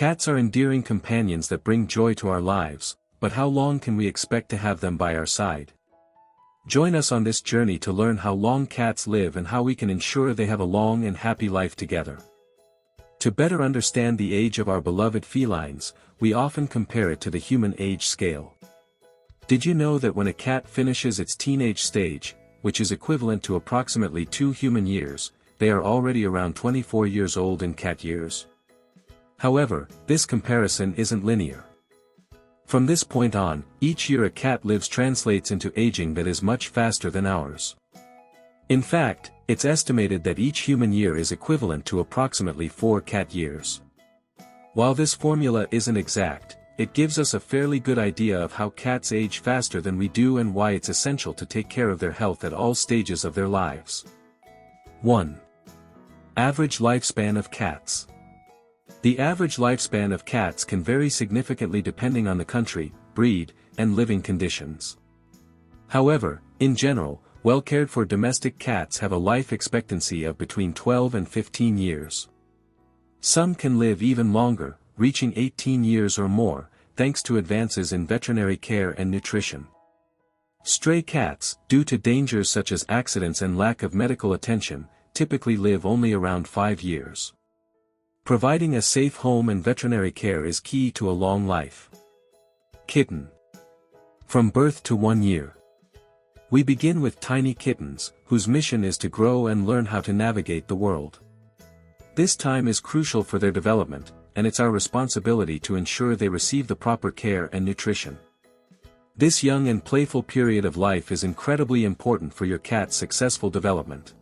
Cats are endearing companions that bring joy to our lives, but how long can we expect to have them by our side? Join us on this journey to learn how long cats live and how we can ensure they have a long and happy life together. To better understand the age of our beloved felines, we often compare it to the human age scale. Did you know that when a cat finishes its teenage stage, which is equivalent to approximately 2 human years, they are already around 24 years old in cat years? However, this comparison isn't linear. From this point on, each year a cat lives translates into aging that is much faster than ours. In fact, it's estimated that each human year is equivalent to approximately 4 cat years. While this formula isn't exact, it gives us a fairly good idea of how cats age faster than we do and why it's essential to take care of their health at all stages of their lives. 1. Average lifespan of cats. The average lifespan of cats can vary significantly depending on the country, breed, and living conditions. However, in general, well-cared-for domestic cats have a life expectancy of between 12 and 15 years. Some can live even longer, reaching 18 years or more, thanks to advances in veterinary care and nutrition. Stray cats, due to dangers such as accidents and lack of medical attention, typically live only around 5 years. Providing a safe home and veterinary care is key to a long life. Kitten. From birth to 1 year. We begin with tiny kittens, whose mission is to grow and learn how to navigate the world. This time is crucial for their development, and it's our responsibility to ensure they receive the proper care and nutrition. This young and playful period of life is incredibly important for your cat's successful development.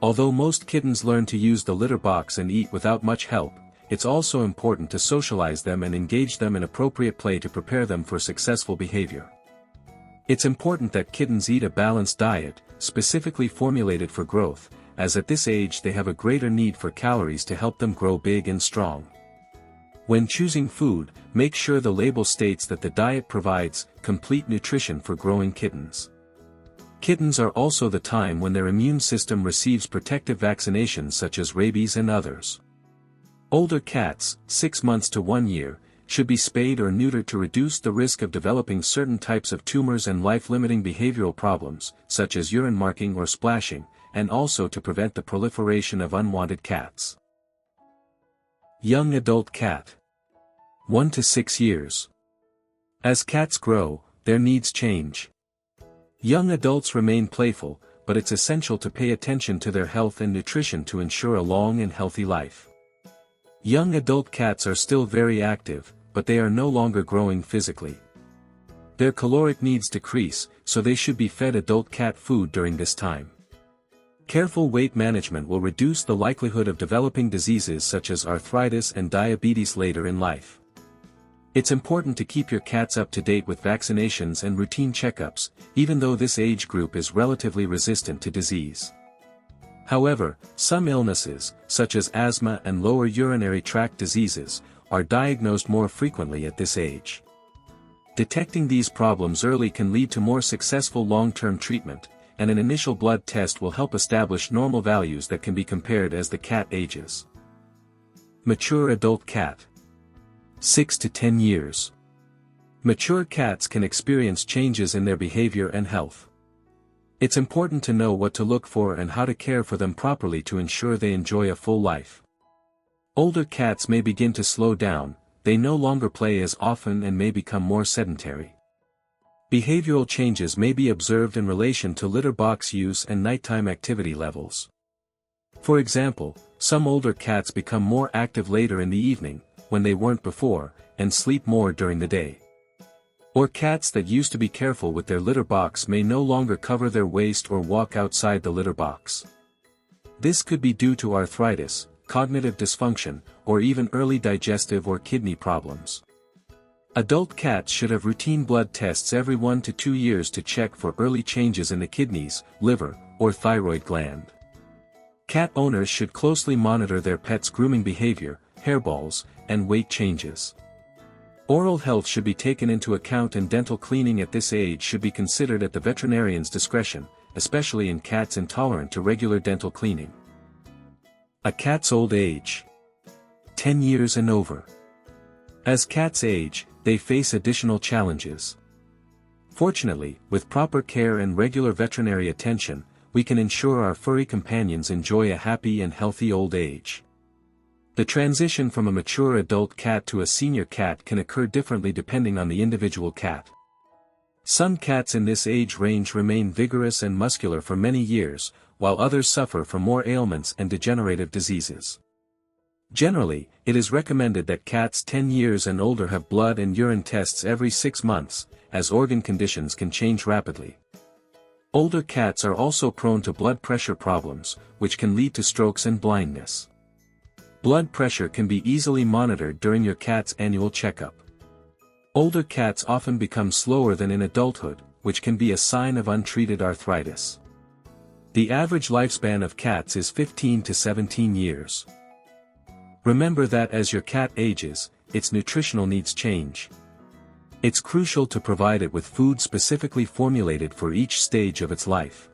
Although most kittens learn to use the litter box and eat without much help, it's also important to socialize them and engage them in appropriate play to prepare them for successful behavior. It's important that kittens eat a balanced diet, specifically formulated for growth, as at this age they have a greater need for calories to help them grow big and strong. When choosing food, make sure the label states that the diet provides complete nutrition for growing kittens. Kittens are also the time when their immune system receives protective vaccinations such as rabies and others. Older cats, 6 months to 1 year, should be spayed or neutered to reduce the risk of developing certain types of tumors and life-limiting behavioral problems, such as urine marking or splashing, and also to prevent the proliferation of unwanted cats. Young adult cat. 1 to 6 years. As cats grow, their needs change. Young adults remain playful, but it's essential to pay attention to their health and nutrition to ensure a long and healthy life. Young adult cats are still very active, but they are no longer growing physically. Their caloric needs decrease, so they should be fed adult cat food during this time. Careful weight management will reduce the likelihood of developing diseases such as arthritis and diabetes later in life. It's important to keep your cats up to date with vaccinations and routine checkups, even though this age group is relatively resistant to disease. However, some illnesses, such as asthma and lower urinary tract diseases, are diagnosed more frequently at this age. Detecting these problems early can lead to more successful long-term treatment, and an initial blood test will help establish normal values that can be compared as the cat ages. Mature adult cat. 6 to 10 years. Mature cats can experience changes in their behavior and health. It's important to know what to look for and how to care for them properly to ensure they enjoy a full life. Older cats may begin to slow down, they no longer play as often and may become more sedentary. Behavioral changes may be observed in relation to litter box use and nighttime activity levels. For example, some older cats become more active later in the evening, when they weren't before, and sleep more during the day. Or cats that used to be careful with their litter box may no longer cover their waist or walk outside the litter box. This could be due to arthritis, cognitive dysfunction, or even early digestive or kidney problems. Adult cats should have routine blood tests every 1 to 2 years to check for early changes in the kidneys, liver, or thyroid gland. Cat owners should closely monitor their pets' grooming behavior, hairballs, and weight changes. Oral health should be taken into account and dental cleaning at this age should be considered at the veterinarian's discretion, especially in cats intolerant to regular dental cleaning. A cat's old age. 10 years and over. As cats age, they face additional challenges. Fortunately, with proper care and regular veterinary attention, we can ensure our furry companions enjoy a happy and healthy old age. The transition from a mature adult cat to a senior cat can occur differently depending on the individual cat. Some cats in this age range remain vigorous and muscular for many years, while others suffer from more ailments and degenerative diseases. Generally, it is recommended that cats 10 years and older have blood and urine tests every 6 months, as organ conditions can change rapidly. Older cats are also prone to blood pressure problems, which can lead to strokes and blindness. Blood pressure can be easily monitored during your cat's annual checkup. Older cats often become slower than in adulthood, which can be a sign of untreated arthritis. The average lifespan of cats is 15 to 17 years. Remember that as your cat ages, its nutritional needs change. It's crucial to provide it with food specifically formulated for each stage of its life.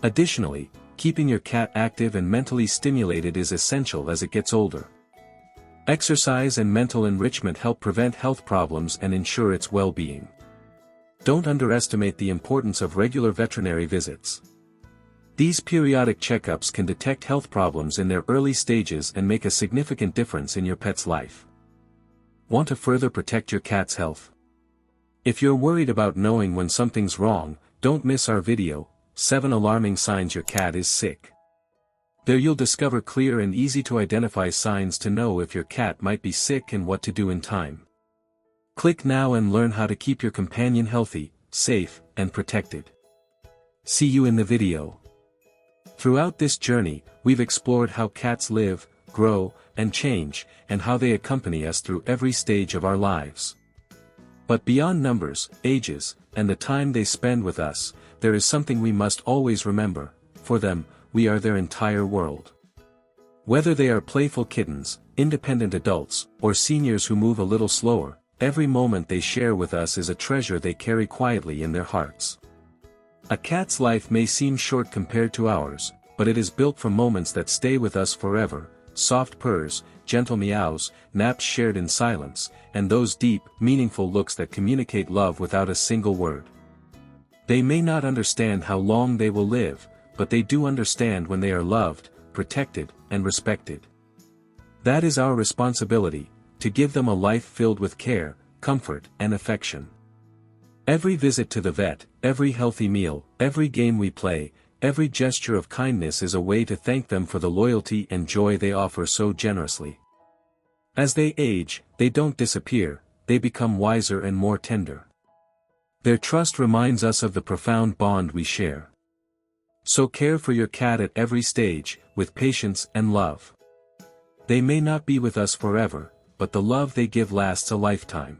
Additionally, keeping your cat active and mentally stimulated is essential as it gets older. Exercise and mental enrichment help prevent health problems and ensure its well-being. Don't underestimate the importance of regular veterinary visits. These periodic checkups can detect health problems in their early stages and make a significant difference in your pet's life. Want to further protect your cat's health? If you're worried about knowing when something's wrong, don't miss our video, 7 Alarming Signs Your Cat is Sick. There you'll discover clear and easy to identify signs to know if your cat might be sick and what to do in time. Click now and learn how to keep your companion healthy, safe, and protected. See you in the video. Throughout this journey, we've explored how cats live, grow, and change, and how they accompany us through every stage of our lives. But beyond numbers, ages, and the time they spend with us, there is something we must always remember: for them, we are their entire world. Whether they are playful kittens, independent adults, or seniors who move a little slower, every moment they share with us is a treasure they carry quietly in their hearts. A cat's life may seem short compared to ours, but it is built from moments that stay with us forever: soft purrs, gentle meows, naps shared in silence, and those deep, meaningful looks that communicate love without a single word. They may not understand how long they will live, but they do understand when they are loved, protected, and respected. That is our responsibility, to give them a life filled with care, comfort, and affection. Every visit to the vet, every healthy meal, every game we play, every gesture of kindness is a way to thank them for the loyalty and joy they offer so generously. As they age, they don't disappear, they become wiser and more tender. Their trust reminds us of the profound bond we share. So care for your cat at every stage, with patience and love. They may not be with us forever, but the love they give lasts a lifetime.